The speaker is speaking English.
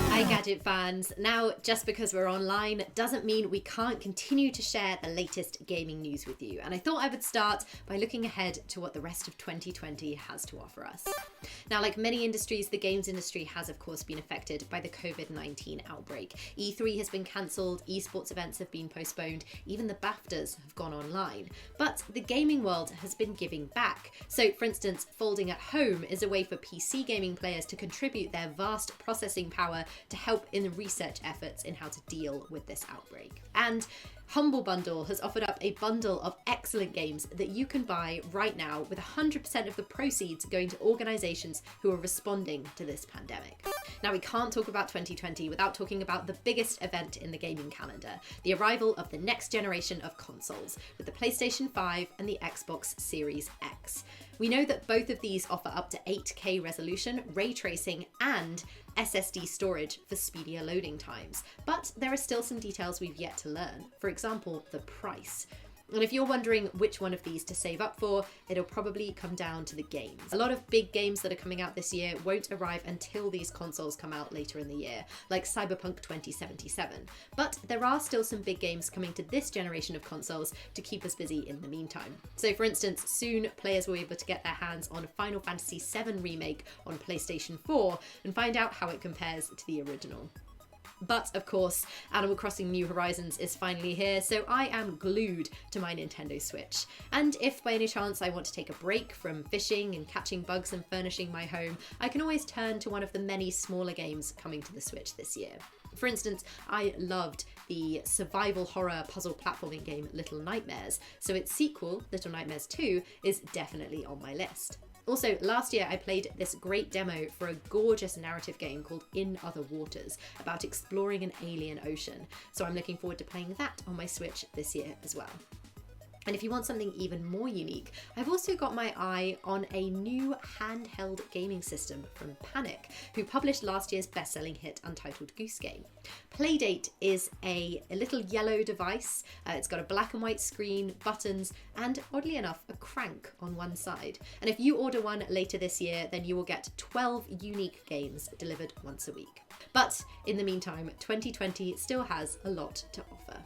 Hi Gadget fans! Now, just because we're online doesn't mean we can't continue to share the latest gaming news with you, and I thought I would start by looking ahead to what the rest of 2020 has to offer us. Now, like many industries, the games industry has of course been affected by the COVID-19 outbreak. E3 has been cancelled, esports events have been postponed, even the BAFTAs have gone online. But the gaming world has been giving back. So for instance, Folding at Home is a way for PC gaming players to contribute their vast processing power to help in the research efforts in how to deal with this outbreak. And Humble Bundle has offered up a bundle of excellent games that you can buy right now, with 100% of the proceeds going to organisations who are responding to this pandemic. Now, we can't talk about 2020 without talking about the biggest event in the gaming calendar, the arrival of the next generation of consoles, with the PlayStation 5 and the Xbox Series X. We know that both of these offer up to 8K resolution, ray tracing, and SSD storage for speedier loading times. But there are still some details we've yet to learn. For example, the price. And if you're wondering which one of these to save up for, it'll probably come down to the games. A lot of big games that are coming out this year won't arrive until these consoles come out later in the year, like Cyberpunk 2077. But there are still some big games coming to this generation of consoles to keep us busy in the meantime. So for instance, soon players will be able to get their hands on Final Fantasy VII Remake on PlayStation 4 and find out how it compares to the original. But of course, Animal Crossing New Horizons is finally here, so I am glued to my Nintendo Switch. And if by any chance I want to take a break from fishing and catching bugs and furnishing my home, I can always turn to one of the many smaller games coming to the Switch this year. For instance, I loved the survival horror puzzle platforming game Little Nightmares, so its sequel, Little Nightmares 2, is definitely on my list. Also, last year I played this great demo for a gorgeous narrative game called In Other Waters, about exploring an alien ocean, so I'm looking forward to playing that on my Switch this year as well. And if you want something even more unique, I've also got my eye on a new handheld gaming system from Panic, who published last year's best-selling hit Untitled Goose Game. Playdate is a little yellow device. It's got a black and white screen, buttons, and oddly enough, a crank on one side. And if you order one later this year, then you will get 12 unique games delivered once a week. But in the meantime, 2020 still has a lot to offer.